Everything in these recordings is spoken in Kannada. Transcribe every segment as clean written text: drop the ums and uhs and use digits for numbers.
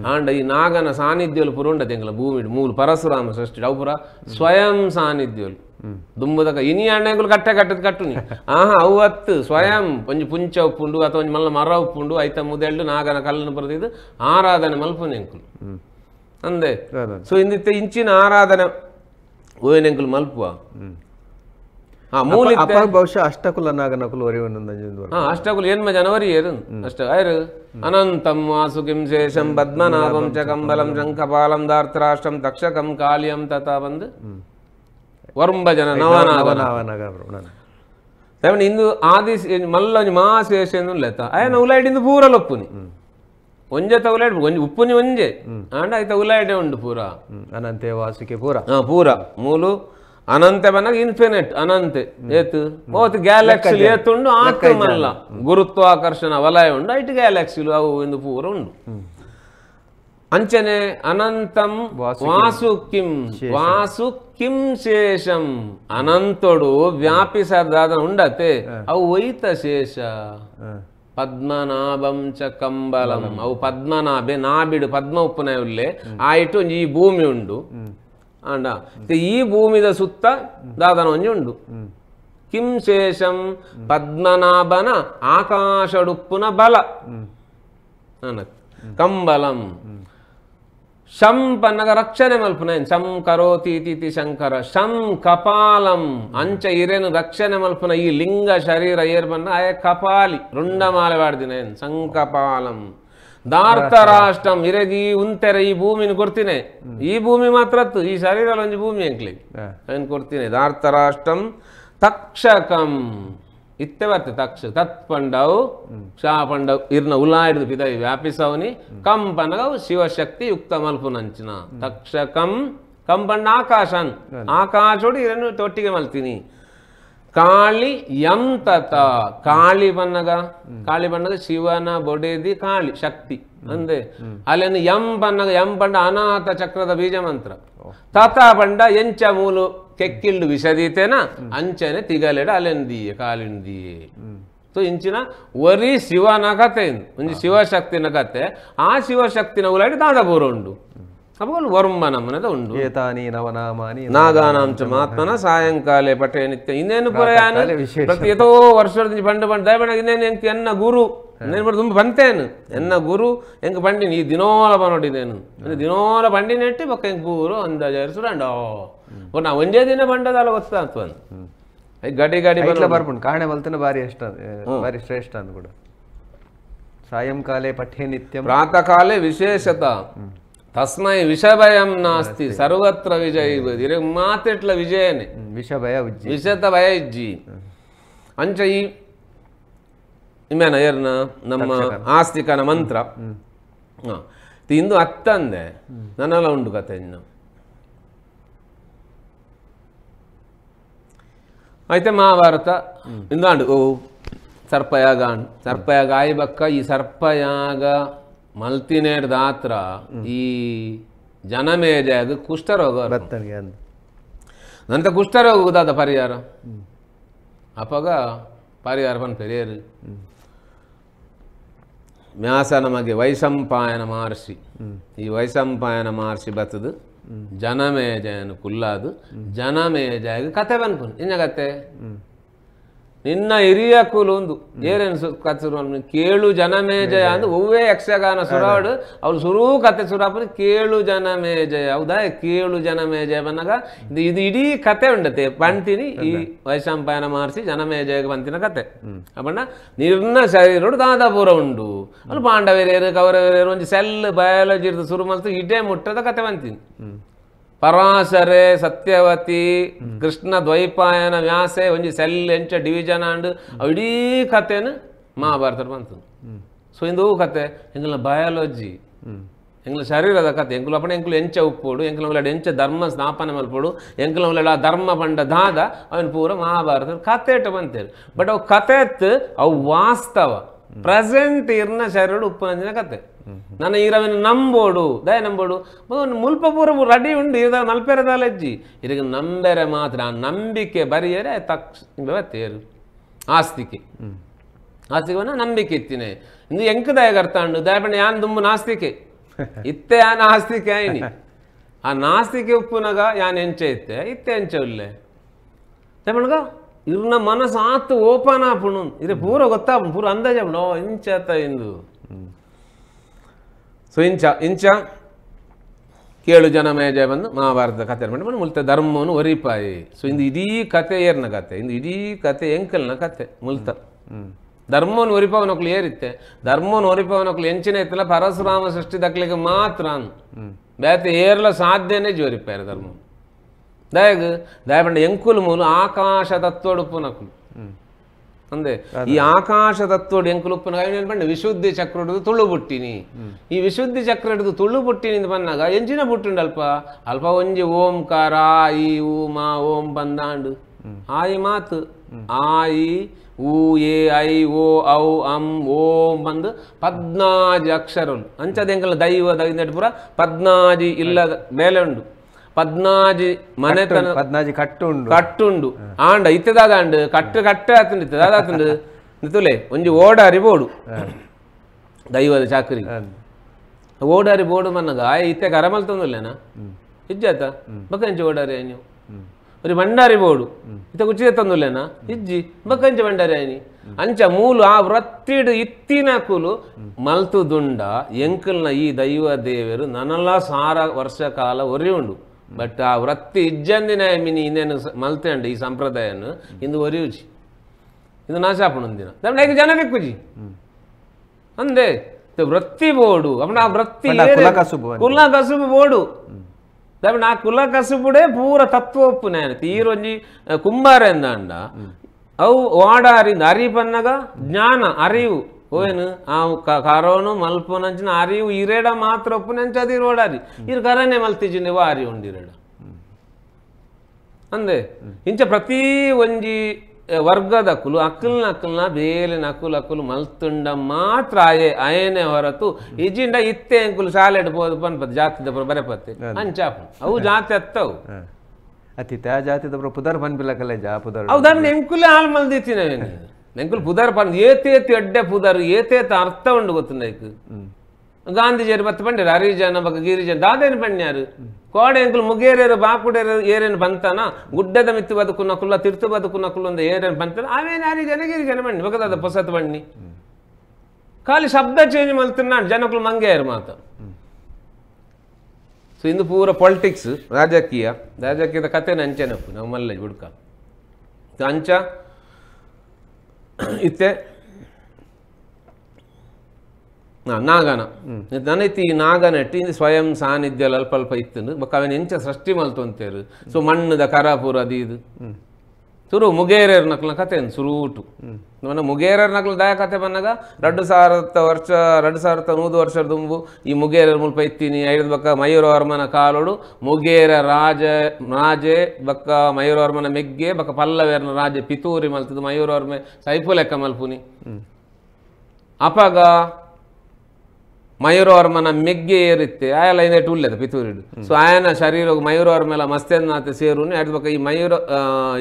ಆಂಡ ಈ ನಾಗನ ಸಾನ್ನಿಧ್ಯಲು ಪುರ ಉಂಡತೆ ಎಂಕಲ ಭೂಮಿ ಮೂಲು ಪರಶುರಾಮ ಸೃಷ್ಟಿ ಅವು ಪುರ ಸ್ವಯಂ ಸಾನ್ನಿಧ್ಯಲು ದುಂಬುದಕ ಇನಿ ಅಣ್ಣೆಗಳು ಕಟ್ಟದ ಕಟ್ಟುನಿ ಆಹಾ ಅವತ್ತು ಸ್ವಯಂ ಒಂಜಿ ಪುಂಚ ಉಪ್ಪುಂಡು ಅಥವಾ ಒಂಜಿ ಮಲ್ಲ ಮರ ಉಪ್ಪುಂಡು ಐತ ಮುದೆಳ್ಳು ನಾಗನ ಕಲ್ಲನ್ನು ಬರೆದಿದ್ದು ಆರಾಧನೆ ಮಲ್ಪುನ ಎಂಕುಲು ಅಂದೆ ಸೊ ಇಂದಿತ್ತೆ ಇಂಚಿನ ಆರಾಧನೆ ಓಯನೆಂಕುಲು ಮಲ್ಪುವ ಬಹುಶಃ ಅಷ್ಟಕುಲ ನಾಗನಕುಲು ಅಷ್ಟಕುಲು ಏನ್ಮ ಜನವರಿ ಏರು ಅಷ್ಟ ಆಯ್ರು ಅನಂತಂ ವಾಸುಕಿಂ ಶೇಷಂ ಪದ್ಮನಾಭಂ ಚ ಕಂಬಲಂ ಶಂಖಪಾಲಂ ದಾರ್ತರಾಷ್ಟ್ರಂ ತಕ್ಷಕಂ ಕಾಳಿಯಂ ತಥಾ ಬಂದು ವರ್ಂಬ ಜನ ನವನಾಗ ಇಂದು ಆದಿ ಮಲ್ಲ ಮಹಾಶೇಷ ಲೆತ್ತ ఆయన ఉలాయిడింది పూరలు ఉప్పుని ಒಂಜತ ಉಲಾಯ್ಡ್ ಒಂಜಿ ಉಪ್ಪುನಿ ಒಂಜೆ ಆಂಡ ಐತ ಉಲಾಯ್ಡೆ ಉಂಡು ಪೂರ ಅನಂತೆ ವಾಸುಕೆ ಪೂರ ಪೂರ ಮೂಲು ಅನಂತೆ ಬನ್ನಾಗ ಇನ್ಫಿನಿಟ್ ಅನಂತೆ ಏತು ಓತ್ ಗ್ಯಾಲಕ್ಸಿ ಏತುಂಡು ಆತ ಮಲ್ಲ ಗುರುತ್ವಾಕರ್ಷಣ ವಲಯ ಉಂಡು ಐಟ್ ಗ್ಯಾಲಕ್ಸಿಲು ಅವು ಇಂದು ಪೂರ ಉಂಡು ಅಂಚನೆ ಅನಂತಂ ವಾಸು ಕಿಂ ಶೇಷಂ ಅನಂತೋಡು ವ್ಯಾಪಿಸದಾದ ಉಂಡತೆ ಅವು ಒಯ್ತ ಶೇಷ ಪದ್ಮನಾಭಂ ಚ ಕಂಬಲಂ ಅವು ಪದ್ಮನಾಭೆ ನಾಬಿಡು ಪದ್ಮ ಉಪ್ಪುನ ಉಲ್ಲೆ ಆಯಿತು ಈ ಭೂಮಿ ಉಂಡು ಅಂಡ ಈ ಭೂಮಿದ ಸುತ್ತ ದಾದನ ಒಂಜಿ ಉಂಡು ಕಿಂ ಶೇಷಂ ಪದ್ಮನಾಭನ ಆಕಾಶಡುಪ್ಪುನ ಬಲ ಕಂಬಲಂ ಶಂ ಪನ್ನಗ ರಕ್ಷಣೆ ಮಲ್ಪುನ ಶಂ ಕರೋತಿ ಇತಿ ಶಂಕರ ಶಂ ಕಪಾಲಂ ಅಂಚ ಇರೇನು ರಕ್ಷಣೆ ಮಲ್ಪುನ ಈ ಲಿಂಗ ಶರೀರ ಏರ್ ಬನ್ನ ಆಯ ಕಪಾಲಿ ರುಂಡಮಾಲೆ ವಾಡ್ದಿನ ಸಂಕಪಾಲಂ ದಾರ್ತರಾಷ್ಟ್ರಂ ಇರಗಿ ಉಂತೆರೆ ಈ ಭೂಮಿನ ಕೊಡ್ತೀನಿ ಈ ಭೂಮಿ ಮಾತ್ರ ಈ ಶರೀರ ಒಂಜಿ ಭೂಮಿ ಎಂಕ್ಲಿ ಏನು ಕೊಡ್ತೀನಿ ದಾರ್ತರಾಷ್ಟ್ರಂ ತಕ್ಷಕಂ ಇತ್ತೆ ಬರ್ತೆ ತಕ್ಷ ತತ್ ಪಂಡವು ಶಾ ಪಂಡವ್ ಇರ್ನ ಉಲಾಯಿಡ್ದು ಪಿದವಿ ವ್ಯಾಪಿಸವನಿ ಕಂ ಪನ್ನಗವು ಶಿವಶಕ್ತಿ ಯುಕ್ತ ಮಲ್ಪುನಂಚಿನ ತಕ್ಷಕಂ ಕಂ ಪಂಡ ಆಕಾಶನ್ ಆಕಾಶೋಡು ಇರನ್ನು ತೊಟ್ಟಿಗೆ ಮಲ್ತೀನಿ ಕಾಳಿ ಯಂ ತತ ಕಾಳಿ ಪನ್ನಗ ಶಿವನ ಬೊಡೆದಿ ಕಾಳಿ ಶಕ್ತಿ ಅಂದೆ ಅಲ್ಲೇನು ಯಂ ಪಂಡ ಅನಾಥ ಚಕ್ರದ ಬೀಜ ಮಂತ್ರ ತತ ಪಂಡ ಎಂಚ ಮೂಲು ಕೆಕ್ಕಿಲ್ಡು ವಿಷದೀತೇನ ಅಂಚನೆ ತಿಗಲೆಡ ಅಲೆಂದಿಯೆ ಕಾಲಿಂದಿಯೆ ಸೊ ಇಂಚಿನ ಒರಿ ಶಿವನ ಕತೆ ಒಂಜಿ ಶಿವಶಕ್ತಿನ ಕತೆ ಆ ಶಿವಶಕ್ತಿನ ಉಲಾಡಿ ದಾದಪೂರ ಉಂಡು ಅಪಗಳು ವರ್ಮ ನಮ್ಮನದ ಉಂಡು ಏತಾನಿ ನವನಾಮಾನಿ ನಾಗಾನಾಂಚ ಮಾತ್ಮನ ಸಾಯಂಕಾಲೆ ಪಠೆ ನಿತ್ಯ ಇನ್ನೇನು ಪುರಯಾನ ಪ್ರತಿ ಎತೋ ವರ್ಷದ ಬಂಡು ದಯಬಣ್ಣ ಇನ್ನೇನು ಎಂಕ್ ಎನ್ನ ಗುರು ಇನ್ನೇನು ಬಡ ತುಂಬ ಬಂತೇನು ಎನ್ನ ಗುರು ಎಂಕ್ ಬಂಡಿನಿ ಈ ದಿನೋಲ ಬನೋಡಿದೇನು ದಿನೋಲ ಬಂಡಿ ನೆಟ್ಟಿ ಬೊಕ್ಕ ಎಂಕ್ ಪೂರು ಅಂದಾಜರಿಸು ರಂಡೋ ನಾ ಒಂದೇ ದಿನ ಬಂಡದಲ್ಲ ಗೊತ್ತಾಗ್ತವ ಗಡಿ ಗಡಿ ಬರ್ಪುಂಡು ಕಾಣೆ ಮಲ್ತನ ಬಾರಿ ಇಷ್ಟ ಬಾರಿ ಶ್ರೇಷ್ಠ ಅಂದ್ ಕೂಡ ಸಾಯಂಕಾಲೆ ಪಠ್ಯ ನಿತ್ಯ ಪ್ರಾತಃ ಕಾಲೆ ವಿಶೇಷತ ತಸ್ಮೈ ವಿಷಭಯಂ ನಾಸ್ತಿ ಸರ್ವತ್ರ ವಿಜಯ ಮಾತೆಟ್ಲ ವಿಜಯನೆ ವಿಷಭಯ ವಿಷತ ಭಯ ಇಜ್ಜಿ ಅಂಚ ಈ ಇಮೇನ ಏರ್ನ ನಮ್ಮ ಆಸ್ತಿಕನ ಮಂತ್ರ ಇಂದು ಅತ್ತಂದೆ ನನ್ನೆಲ್ಲ ಉಂಡು ಕತೆ ಇನ್ನು అయితే మహాభారత ఇందాండు ఓ సర్పయాగ సర్పయాగ ఆయిబక్క ఈ సర్పయాగ మల్తినేడు దాత్ర ఈ ಜನಮೇಜಾಗ ಕುಷ್ಠರೋಗ ನಂತ ಕುಷ್ಠರೋಗದ ಪರಿಹಾರ ಅಪಗ ಪರಿಹಾರ ಪನ್ ಪೆರಿಯರು ಮ್ಯಾಸ ನಮಗೆ ವೈಶಂಪಾಯನ ಮಹರ್ಷಿ ಈ ವೈಶಂಪಾಯನ ಮಹರ್ಷಿ ಬತ್ತದು ಜನಮೇಜಯನು ಕುಲ್ಲಾದು ಜನಮೇಜಾಗ ಕತೆ ಬನ್ಪುನ್ ಇನ್ನ ಕತೆ ನಿನ್ನ ಹಿರಿಯ ಕುಲು ಒಂದು ಏನೇನು ಕತೆ ಶುರು ಕೇಳು ಜನಮೇಜಯ ಅಂದು ಒವ್ವೇ ಯಕ್ಷಗಾನ ಸುರಾಡು ಅವ್ರು ಶುರು ಕತೆ ಸುರಾಪನ ಕೇಳು ಜನಮೇಜಯ ಹೌದಾ ಕೇಳು ಜನಮೇಜಯ ಬನ್ನಾಗ ಇದು ಇಡೀ ಕತೆ ಉಂಡತೆ ಪಂತಿನಿ ಈ ವೈಶಂಪಾಯನ ಮಹರ್ಷಿ ಜನಮೇಜಯ ಪಂತಿನ ಕತೆ ಅಪ್ಪಣ್ಣ ನಿರ್ನ ಶರೀರೋಡು ದಾದಾಪುರ ಉಂಡು ಅಲ್ಲಿ ಪಾಂಡವರೇರು ಕೌರವರೇರು ಒಂದು ಸೆಲ್ ಬಯಾಲಜಿ ಇರ್ದು ಶುರು ಮಲ್ತು ಇಡೇ ಮುಟ್ಟದ ಕತೆ ಬಂತೀನಿ ಪರಾಶರೆ ಸತ್ಯವತಿ ಕೃಷ್ಣ ದ್ವೈಪಾಯನ ವ್ಯಾಸೆ ಒಂಜಿ ಸೆಲ್ ಎಂಚ ಡಿವಿಜನ್ ಆಂಡ್ ಇಡೀ ಕಥೆನು ಮಹಾಭಾರತ ಬಂತು ಸೊ ಇಂದು ಕತೆ ಎಂಕಲ್ನ ಬಯಾಲಜಿ ಎಂಕಲ್ನ ಶರೀರದ ಕತೆ ಎಂಕುಲು ಅಪ್ಪಣ ಎಂಕುಲು ಎಂಚ ಉಪ್ಪೋಡು ಎಂಕಲ್ನ ಉಳ್ಳಾಡ ಎಂಚ ಧರ್ಮ ಸ್ಥಾಪನೆ ಮಲ್ಪೋಡು ಎಂಕಲ್ನ ಉಳ್ಳಾಡ ಧರ್ಮ ಬಂಡ ದಾದ ಅವನ ಪೂರ ಮಹಾಭಾರತ ಕತೆ ಇಟ್ಟು ಬಂತೇಳಿ ಬಟ್ ಅವು ಕತೆ ಅವು ವಾಸ್ತವ ಪ್ರೆಸೆಂಟ್ ಇರ್ನ ಶರೀರ ಉಪ್ಪುನಂಜಿನ ಕತೆ ನನ್ನ ಈರವಿನ ನಂಬೋಡು ದಯ ನಂಬೋಡು ಮುಲ್ಪ ಪೂರ ರೆಡಿ ಉಂಡು ಇರದ ಮಲ್ಪೆರದಲ್ಲಜ್ಜಿ ಇದಕ್ಕೆ ನಂಬೆರೆ ಮಾತ್ರ ಆ ನಂಬಿಕೆ ಬರಿಯರೆ ತೇರು ಆಸ್ತಿಕೆ ಆಸ್ತಿಕೆ ನಂಬಿಕೆ ಇತ್ತಿನೇ ಇಂದು ಎಂಕ ದಯ ಕರ್ತಾಂಡು ದಯಪಣ್ಣ ಯಾನ್ ದುಂಬು ನಾಸ್ತಿಕೆ ಇತ್ತೆ ಆ ನಾಸ್ತಿಕೆ ಆಯ್ನಿ ಆ ನಾಸ್ತಿಕೆ ಉಪ್ಪುನಗ ಯಾನ್ ಎಂಚೆ ಇತ್ತೆ ಇತ್ತೆ ಎಂಚೆ ಉಲ್ಲೆ ತಮಣ್ಗ ಇವ್ರನ್ನ ಮನಸ್ಸು ಆತು ಓಪನ್ ಆಪುಣು ಇರೆ ಪೂರ ಗೊತ್ತಾಪುಣು ಪೂರ ಅಂದಾಜ ಓ ಇಂಚಾತ ಇಂದು ಸೊ ಇಂಚ ಕೇಳು ಜನಮೇಜಯ ಬಂದು ಮಹಾಭಾರತ ಕಥೆ ಮಾಡಿ ಮುಲ್ತ ಧರ್ಮವನ್ನು ಒರಿಪಾಯಿ ಸೊ ಇಂದು ಇಡೀ ಕತೆ ಏರ್ನ ಕತೆ ಇಂದು ಇಡೀ ಕತೆ ಎಂಕಲ್ನ ಕತೆ ಮುಲ್ತ ಧರ್ಮವನ್ನು ಒರಿಪವನಕ್ಲು ಏರಿತ್ತೆ ಧರ್ಮವನ್ನು ಒರಿಪವನಕ್ಲು ಎಂಚಿನ ಇತ್ತಲ್ಲ ಪರಶುರಾಮ ಸೃಷ್ಟಿ ದಕ್ಲಿಗೆ ಮಾತ್ರ ಬೇತೆ ಏರ್ಲ ಸಾಧ್ಯನೇ ಜೋರಿಪಾರು ಧರ್ಮ ದಯಪಂಡ ಎಂಕುಲು ಮೂಲು ಆಕಾಶ ತತ್ವಡುಪ್ಪುನಕುಲು ಅಂದೆ ಈ ಆಕಾಶ ತತ್ವಡು ಎಂಕುಲು ಉಪ್ಪುನ ಏನ್ಪಂಡ ವಿಶುದ್ಧಿ ಚಕ್ರ ಹಿಡಿದು ತುಳು ಬುಟ್ಟಿನಿ ಈ ವಿಶುದ್ಧಿ ಚಕ್ರ ಹಿಡಿದು ತುಳು ಬುಟ್ಟಿನಿ ಅಂತ ಬಂದಾಗ ಎಂಚಿನ ಬುಟ್ಟುಂಡು ಅಲ್ಪ ಒಂಜಿ ಓಂಕಾರ ಈ ಊ ಮಾ ಓಂ ಬಂದಾಂಡು ಆಯಿ ಮಾತು ಆಯಿ ಊ ಎ ಐ ಓ ಔ ಅಂ ಓಂ ಬಂದು 14 ಅಕ್ಷರಗಳು ಅಂಚದ ಎಂಕಲ್ಲ ದೈವ ದೈವ ಪುರ 14 ಇಲ್ಲದ ಬೇಲೆ ಉಂಡು 14 ಮನೆತನ 14 ಕಟ್ಟುಂಡು ಆಂಡ ಇತ್ತದಾದ ಅಂಡು ಕಟ್ಟೆ ಆತಂಡು ಇತ್ತದಾದ ಆತಂಡು ನಿತುಲೆ ಒಂಜಿ ಓಡಾರಿ ಬೋಡು ದೈವದ ಚಾಕರಿ ಓಡಾರಿ ಬೋಡು ಮನ್ನಗ ಇತ್ತೆ ಕರಮಲ್ ತಂದುಲ್ಲೇನಾ ಇಜ್ಜಾತ ಬಕ್ಕಂಚಿ ಓಡಾರಿ ಆಯ್ನಿ ഒരു ഭണ്ഡാരി പോടു ഇത്ത കുച്ചിയെ തന്നുല്ലേന ഇജ്ജി ബക്കഞ്ച ഭണ്ഡാരി ആയിനി ಅಂಚ ಮೂಲು ಆ ವೃತ್ತಿಡು ಇತ್ತಿನಕುಲು ಮಲ್ತುದುಂಡ ಎಂಕಲ್ನ ಈ ದೈವ ದೇವರು ನನಲ ಸಾರ ವರ್ಷ ಕಾಲ ಒರಿ ಉಂಡು ಬಟ್ ಆ ವೃತ್ತಿ ಇಜ್ಜಂದಿನ ಮಿನಿ ಇನ್ನೇನು ಮಲ್ತಂಡು ಈ ಸಂಪ್ರದಾಯನು ಇಂದು ಒರಿಯುಜಿ ಇದು ನಾಶಾಪುಣಂದಿನ ದಂಡ ಜನ ಬೆಕ್ಕುಜಿ ಅಂದೆ ವೃತ್ತಿ ಬೋಡು ಅಪ್ಪ ಆ ವೃತ್ತಿ ಕುಲ ಕಸುಬು ಬೋಡು నా కుల కసుపుడే పూర తత్వొప్పు నేను తీరొంజి కుంభార ఎందండ అవు వాడారింది అరిపన్నగా జ్ఞాన అరివు ఓయను ఆ కరోను మల్పునంచిన అరివు ఇరేడ మాత్ర ఒప్పు నుంచి అది ఓడారి ఇరు కరనే మల్తిజిండి వారి ఉండిరేడ ಅಂದೆ ಇಂಚ ಪ್ರತಿ ಒಂಜಿ ವರ್ಗದಕ್ಕುಲು ಅಕ್ಕಲ್ನ ಬೇಲಿನ ಅಕ್ಕುಲು ಮಲ್ತುಂಡ ಮಾತ್ರ ಅಯನೆ ಹೊರತು ಇಜಿಂಡ ಇತ್ತೆ ಅಂಕುಲು ಶಾಲೆಡ್ ಬೋದು ಪನ್ಪತ್ ಜಾತಿದ ಬರೆಪತ್ತೆ ಅಂಚಾಪು ಅವು ಜಾತಿ ಅತ್ತವು ಅತಿ ತ್ಯಾ ಜಾತಿದ ಪುದರ್ ಪನ್ಪಿಲಕಲ್ಲ ಜಾ ಪುದರ್ ಅವು ದನ್ನ ಎಂಕುಲೆ ಹಾಳು ಮಲ್ದಿತ್ತಿನ ಎಂಕುಲು ಪುದರ್ ಪನ್ ಏತೇತಿ ಎಡ್ಡೆ ಪುದರ್ ಏತೇತ ಅರ್ಥ ಉಂಡು ಗೊತ್ತುಂಡೈಕ್ ಗಾಂಧೀಜಿಯರು ಬತ್ತು ಬಂದಿರ ಹರಿಜನ ಬಕ್ಕ ಗಿರಿಜನ ದಾದೇನು ಪಣ್ಯಾರು ಕೋಡೆ ಎಂಕುಲು ಮುಗೇರೇರು ಬಾಕುಡೇರು ಏರೇನು ಬಂತಾನ ಗುಡ್ಡದ ಮಿತ್ತು ಬದುಕುನ ಕುಲ್ಲ ತಿರ್ತು ಬದುಕುನ ಕುಲ್ಲ ಒಂದು ಏರೇನು ಬಂತಾನ ಅವೇನು ಹರಿಜನ ಗಿರಿಜನ ಬಣ್ಣಿ ಬಗದಾದ ಪೊಸತ್ ಬಣ್ಣಿ ಖಾಲಿ ಶಬ್ದ ಚೇಂಜ್ ಮಲ್ತಿನಾಡು ಜನಕ್ಕಳು ಮಂಗೇರು ಮಾತು ಸೊ ಇಂದು ಪೂರ ಪೊಲಿಟಿಕ್ಸ್ ರಾಜಕೀಯದ ಕಥೆನ ಅಂಚೆನಪ್ಪು ನಾವು ಮಲ್ಲ ಹುಡ್ಕ ಅಂಚ ಇತ್ತೆ ನಾಗನ ನನೈತಿ ಈ ನಾಗನ ಇಟ್ಟು ಸ್ವಯಂ ಸಾನ್ನಿಧ್ಯ ಅಲ್ಪ ಇತ್ತು ಬಕ್ಕ ಅವನ ಎಂಚ ಸೃಷ್ಟಿ ಮಲ್ತು ಅಂತೇರು ಸೊ ಮಣ್ಣದ ಕರಾಪುರ ಅದು ಇದು ಸುರು ಮುಗೇರೇರ್ ನಕ್ಲ ಕತೆ ಸುರೂಟು ನನ್ನ ಮುಗೇರೇರ್ ನಕ್ಲ ದಯ ಕತೆ ಬಂದಾಗ 2000 ವರ್ಷದ ದುಂಬು ಈ ಮುಗೇರರ್ ಮುಲ್ಪ ಇತ್ತೀನಿ ಐದು ಬಕ್ಕ ಮಯೂರವರ್ಮನ ಕಾಲೋಡು ಮುಗೇರ ರಾಜೆ ಬಕ್ಕ ಮಯೂರವರ್ಮನ ಮೆಗ್ಗೆ ಬಕ್ಕ ಪಲ್ಲವೇರ್ನ ರಾಜೆ ಪಿತೂರಿ ಮಲ್ತದು ಮಯೂರವರ್ಮೆ ಸೈಫು ಲೆಕ್ಕ ಮಲ್ಪುನಿ ಅಪಗ ಮಯೂರವರ್ಮನ ಮೆಗ್ಗೆ ಏರಿತ್ತೆ ಆಯಲ್ಲ ಇನ್ನೇಟು ಉಳ್ಳದ ಪಿತೂರಿಡು ಸೊ ಆಯನ ಶರೀರ ಮಯೂರವರ್ಮೆಲ್ಲ ಮಸ್ತೆನಾತೆ ಸೇರುನಿ ಐದು ಬಕ್ಕ ಈ ಮಯೂರ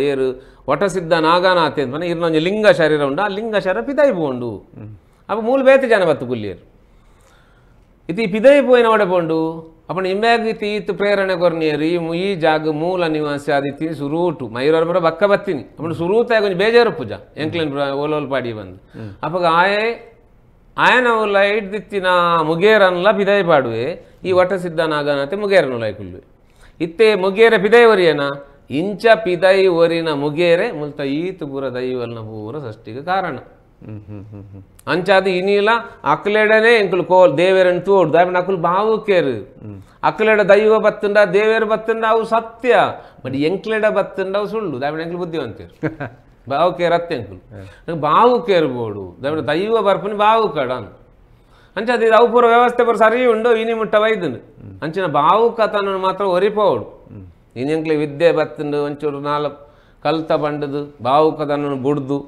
ಏರು ಒಟಸಿದ್ದ ನಾಗನಾಥೆ ಅಂತ ಇರ್ನೊಂದು ಲಿಂಗ ಶರೀರ ಉಂಡು ಆ ಲಿಂಗ ಶರೀರ ಪಿದೈ ಪೋಂಡು ಅಪ್ಪ ಮೂಲ ಬೇತೆ ಜನ ಬತ್ತು ಕುಲ್ಲಿಯರು ಇತಿ ಪಿದೈ ಪೋಯಿನ ಒಡೆ ಪೋಂಡು ಅಪ್ಪನ ಇಂಬ್ಯಾಗ ತೀತು ಪ್ರೇರಣೆ ಕೊರ್ನಿಯರು ಈ ಜಾಗ ಮೂಲ ನಿವಾಸಿ ಆದಿತ್ತಿ ಸುರೂಟು ಮಯೂರವರ್ಮರ ಬಕ್ಕ ಬತ್ತೀನಿ ಅಪ್ಪನ ಸುರೂತಾಗ ಕೊಂಚ ಬೇಜಾರು ಪೂಜ ಎಂಕ್ಲೆನ್ ಓಲೋಲ್ ಪಾಡಿ ಬಂದು ಅಪ್ಪಗ ఆయన లైట్ దిత్తిన ముగేరన్లా పిదై పాడువే ఈ వట సిద్ధ నాగనాతే ముగేరను లైకుల్లు ఇత్తే ముగేర పిదై వరియేనా ಇಂಚ ಪಿದೈ ಒರಿನ ಮುಗೇರೆ ಮುಲ್ತ ಈತು ಪೂರ ದೈವಲ್ನ ಪೂರ ಸೃಷ್ಟಿಗೆ ಕಾರಣ ಅಂಚಾದ ಇನಿಲ ಅಕ್ಲೆಡನೆ ಎಂಕುಲು ಕೋಲ್ ದೇವೇರನ್ ತೋಡು ದಾಯನ ಅಕುಲು ಬಾವು ಕೇರು ಅಕ್ಲೆಡ ದೈವ ಬತ್ತಂಡ ದೇವೇರು ಬತ್ತಂಡ ಅವು ಸತ್ಯ ಬಟ್ ಎಂಕ್ಲೆಡ ಬತ್ತಂಡ ಅವು ಸುಳ್ಳು ದಾಯನ ಎಂಕುಲು ಬುದ್ಧಿವಂತರು ಬಾವು ಕೇರ್ ಅತ್ತೆ ಎಂಕುಲು ಬಾವು ಕೇರ್ಬೋಡು ದಾಯನ ದೈವ ಬರ್ಪನಿ ಬಾವು ಕಡನ್ ಅಂಚಾದ ಇದು ಅವು ಪೂರ ವ್ಯವಸ್ಥೆ ಪೂರ ಸರಿ ಉಂಡು ಇನಿ ಮುಟ್ಟ ವೈದ್ಯನು ಅಂಚಿನ ಬಾವು ಕಥನನ್ನು ಮಾತ್ರ ಒರಿಪೋಡು ಇನ್ನೆಂಕ್ಲೆ ವಿದ್ಯೆ ಬತ್ತಂಡು ಒಂಚೂರು ಕಲ್ತ ಬಂಡದು ಬಾವುಕದನ್ನು ಬುಡ್ದು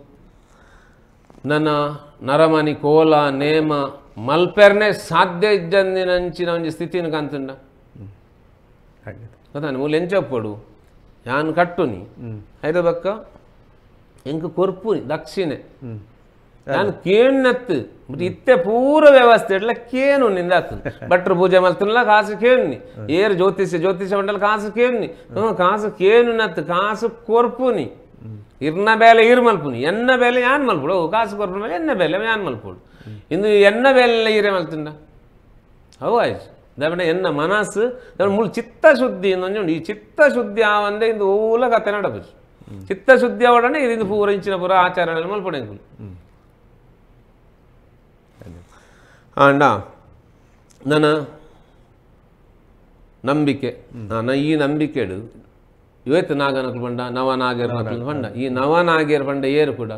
ನನ್ನ ನರಮನಿ ಕೋಲ ನೇಮ ಮಲ್ಪೆರ್ನೆ ಸಾಧ್ಯ ಇಜ್ಜಂದಿನಂಚಿನ ಒಂಜಿ ಸ್ಥಿತಿನ ಕಂತುಂಡ ಗೊತ್ತಾನೆ ಮೂಲ ಎಂಚಪ್ಪಡು ಯಾನ್ ಕಟ್ಟುನಿ ಐದು ಬಕ್ಕ ಎಂಕ ಕೊರ್ಪುನಿ ದಕ್ಷಿಣೆ ನಾನು ಕೇನ್ನತ್ತು ಬಟ್ ಇತ್ತೆ ಪೂರ ವ್ಯವಸ್ಥೆ ಇಡ್ಲ ಕೇನು ನಿಂದಾತು ಭಟ್ರು ಪೂಜೆ ಮಲ್ತನಲ್ಲ ಕಾಸು ಕೇನ್ನಿ ಏರು ಜ್ಯೋತಿಷ್ಯ ಮಂಡಲ ಕಾಸು ಕೇನ್ನಿ ಕಾಸು ಕೇನು ನತ್ತು ಕಾಸು ಕೊರ್ಪುನಿ ಇರ್ನ ಬೇಲೆ ಇರ್ ಮಲ್ಪುನಿ ಎನ್ನ ಬೇಲೆ ಯಾನ್ ಮಲ್ಪುಡು ಕಾಸು ಕೊರ್ಪು ಮೇಲೆ ಎನ್ನ ಬೇಲೆ ಯಾನ್ ಮಲ್ಪುಡು ಇನ್ನು ಎನ್ನ ಬೇಲೆ ಈರೆ ಮಲ್ತಿಂಡ ಅವು ಆಯ್ತು ದಾಬೆ ಎನ್ನ ಮನಸ್ಸು ಮುಳು ಚಿತ್ತಶುದ್ಧಿ ಈ ಚಿತ್ತಶುದ್ಧಿ ಆವಂದೆ ಇಂದು ಓಲ ಕತೆ ನಡಪು ಚಿತ್ತಶುದ್ಧಿ ಅವಡನೆ ಇದು ಪೂರ ಇಂಚಿನ ಪೂರ ಆಚಾರ ಮಲ್ಪಡೆ ಅಂಡ ನನ್ನ ನಂಬಿಕೆ ಈ ನಂಬಿಕೆ ಹಿಡಿದು ಇವತ್ತು ನಾಗನಕಲು ಬಂಡ ನವನಾಗೇರ್ ಮಕ್ಕಳು ಬಂಡ ಈ ನವನಾಗೇರ್ ಬಂಡ ಏರು ಕೂಡ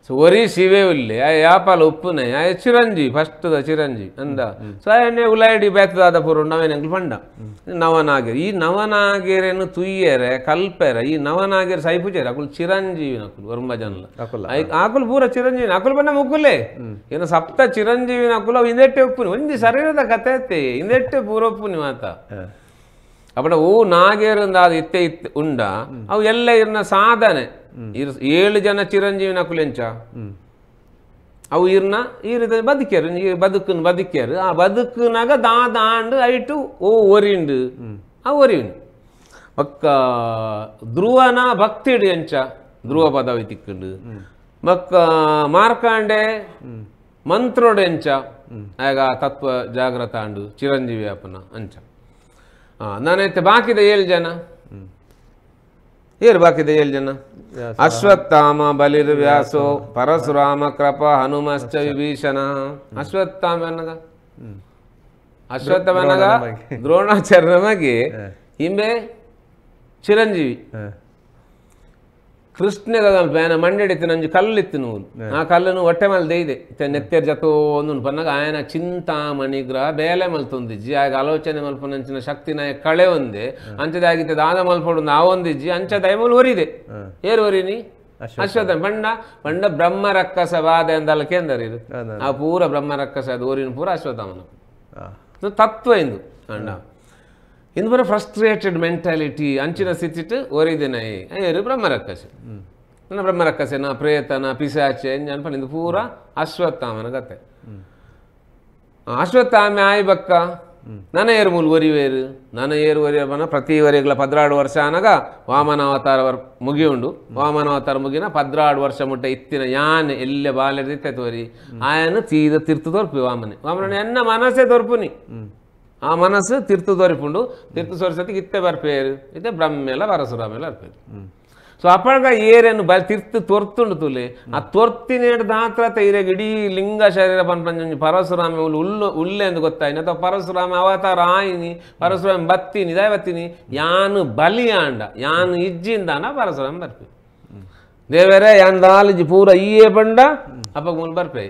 ಸೊ ಒರಿ ಶಿವೇ ಉಲ್ಲಿ ಆ ಯಾಪಾಲ ಉಪ್ಪುನೆ ಆ ಚಿರಂಜೀವಿ ಫಸ್ಟ್ದ ಚಿರಂಜೀವಿ ಅಂದ ಸೊ ಎಣ್ಣೆ ಉಲಾಯಿಡಿ ಬೇತದಾದ ಪೂರ ನವೇನಂಗ್ಲು ಬಂಡ ನವನಾಗೇರ್ ಈ ನವನಾಗೇರೇನು ತುಯ್ಯರೆ ಕಲ್ಪೆರೆ ಈ ನವನಾಗೇರ್ ಸೈಪುಜೇರೆ ಅಕುಲು ಚಿರಂಜೀವಿ ನಕುಲು ವರ್ಮ ಜನಲ ಆಕುಲು ಪೂರ ಚಿರಂಜೀವಿ ಅಕುಲು ಬಂಡ ಮುಕ್ಕುಲೆ ಏನು ಸಪ್ತ ಚಿರಂಜೀವಿ ನಕುಲು ಅವು ಇಂದೆಟ್ಟೆ ಉಪ್ಪುನಿ ಒಂದಿ ಶರೀರದ ಕತೆ ಐತೆ ಇಂದೆಟ್ಟೆ ಪೂರ ಉಪ್ಪುನಿ ಮಾತ ಅಪ್ಪಡ ಓ ನಾಗೇರಿಂದ ಅದು ಇತ್ತೆ ಉಂಡ ಅವು ಎಲ್ಲ ಇರ್ನ ಸಾಧನೆ 7 ಜನ ಚಿರಂಜೀವಿ ನಕುಲೆಂಚ ಅವು ಇರ್ನ ಈ ರೀತಿ ಬದುಕ್ಯಾರು ಬದುಕ್ಯಾರು ಆ ಬದುಕುನಾಗ ದಾಂಡು ಐಟು ಓ ಒರಿಂಡು ಆ ಒರಿವಿನು ಒಕ್ಕ ಧ್ರುವನ ಭಕ್ತಿಡು ಎಂಚ ಧ್ರುವ ಪದವಿ ತಿಕ್ಕಂಡು ಮಕ್ಕ ಮಾರ್ಕಾಂಡೆ ಮಂತ್ರೋಡು ಎಂಚ ಆಗ ತತ್ವ ಜಾಗ್ರತ ಅಂಡು ಚಿರಂಜೀವಿ ಅಪ್ಪನ ಅಂಚ ನಾನೈತೆ ಬಾಕಿದ 7 ಜನ ಏರು ಬಾಕಿದ 7 ಜನ ಅಶ್ವತ್ಥಾಮ ಬಲಿರ್ ವ್ಯಾಸೋ ಪರಶುರಾಮ ಕೃಪ ಹನುಮಶ್ಚ ವಿಭೀಷಣ ಅಶ್ವತ್ಥಾಮ ದ್ರೋಣಾಚಾರ್ಯ ನಮಗೆ ಹಿಂಬೆ ಚಿರಂಜೀವಿ ಕೃಷ್ಣಗ ಬೇನ ಮಂಡೆಡಿತ್ತು ನಂಜು ಕಲ್ಲಿತ್ತು ನೂಲು ಆ ಕಲ್ಲನ್ನು ಹೊಟ್ಟೆ ಮೇಲೆ ದೈದೆ ನೆತ್ತೆರ್ ಜತೋ ಒಂದು ಪನ್ನಾಗ ఆయన ಚಿಂತಾಮಣಿ ಗ್ರಹ ಬೇಲೆ ಮಲ್ತೊಂದಿಜ್ಜಿ ಆಗ ಆಲೋಚನೆ ಮಲ್ಪನಂಚಿನ ಶಕ್ತಿ ನಾಯ ಕಳೆ ಒಂದೇ ಅಂಚದಾಗಿತ್ತೆ ದಾದ ಮಲ್ಪಡು ನಾವೊಂದಿಜ್ಜಿ ಅಂಚ ದೈಮೂಲು ಒರಿದೆ ಏರು ಒರಿನಿ ಅಶ್ವತ್ಥ ಬಂಡ ಬ್ರಹ್ಮ ರಕ್ಕಸ ಬಾಧ ಎಂದಲ್ಲ ಕೇಂದ್ರ ಇದು ಆ ಪೂರ ಬ್ರಹ್ಮ ರಕ್ಕಸ ಅದು ಓರಿನ ಪೂರ ಅಶ್ವತ್ಥಾಮನ ತತ್ವ ಇಂದು ಅಣ್ಣ ಇಂದು ಬರೋ ಫ್ರಸ್ಟ್ರೇಟೆಡ್ ಮೆಂಟಾಲಿಟಿ ಅಂಚಿನ ಸ್ಥಿತಿಟ್ಟು ಓರಿದೇನೆ ಏರು ಬ್ರಹ್ಮರಕ್ಕಸೆ ನನ್ನ ಬ್ರಹ್ಮರಕ್ಕಸೆನ ಪ್ರೇತನ ಪಿಸಾಚೆ ಅನ್ಪನ್ ಇದು ಪೂರ ಅಶ್ವತ್ಥಾಮನ ಕತೆ ಅಶ್ವತ್ಥಾಮೆ ಆಯ್ ಬಕ್ಕ ನನ್ನ ಏರು ಮೂಲ ಒರಿವೇರು ನನ್ನ ಏರು ಒರಿಯಬನ ಪ್ರತಿ ವರೆಗಳ 16 ವರ್ಷ ಅನಗ ವಾಮನಾವತಾರ ಮುಗಿ ಉಂಡು ವಾಮನಾವತಾರ ಮುಗಿನ 16 ವರ್ಷ ಮುಟ್ಟ ಇತ್ತಿನ ಯಾನೆ ಎಲ್ಲೆ ಬಾಲ್ಯದಿತ್ತೆ ತೋರಿ ಆಯನ ತೀದ ತೀರ್ಥ ತೋರ್ಪಿ ವಾಮನ ಎನ್ನ ಮನಸ್ಸೇ ತೋರ್ಪುನಿ ಆ ಮನಸ್ಸು ತೀರ್ಥ ತೋರಿಪುಂಡು ತೀರ್ಥ ತೋರಿಸತಿಗೆ ಇತ್ತೆ ಬರ್ಪೇರು ಇತ್ತೆ ಬ್ರಹ್ಮೆಲ್ಲ ಪರಶುರಾಮೆಲ್ಲ ಬರ್ಪೇರು ಸೊ ಅಪ್ಪಗ ಏರೇನು ತೀರ್ಥ ತೋರ್ತುಂಡು ತುಲೆ ಆ ತೋರ್ತಿನೇಡು ದಾತ್ರ ತೈರೆಗೆ ಇಡೀ ಲಿಂಗ ಶರೀರ ಪಂಪಂಜಿ ಪರಶುರಾಮ ಉಲ್ಲೆ ಎಂದು ಗೊತ್ತಾಯಿನಿ ಅಥವಾ ಪರಶುರಾಮ ಅವತಾರ ಆಯಿನಿ ಪರಶುರಾಮ ಬತ್ತೀನಿ ದೈವತ್ತೀನಿ ಯಾನು ಬಲಿಯಾಂಡ ಯಾನು ಇಜ್ಜಿಂದಾನ ಪರಶುರಾಮ ಬರ್ಪೇ ದೇವರೇ ಯಾನ್ ದಾಲಜಿ ಪೂರ ಈಯೇ ಬಂಡ ಅಪ್ಪಗ ಮೂಲ ಬರ್ಪೇ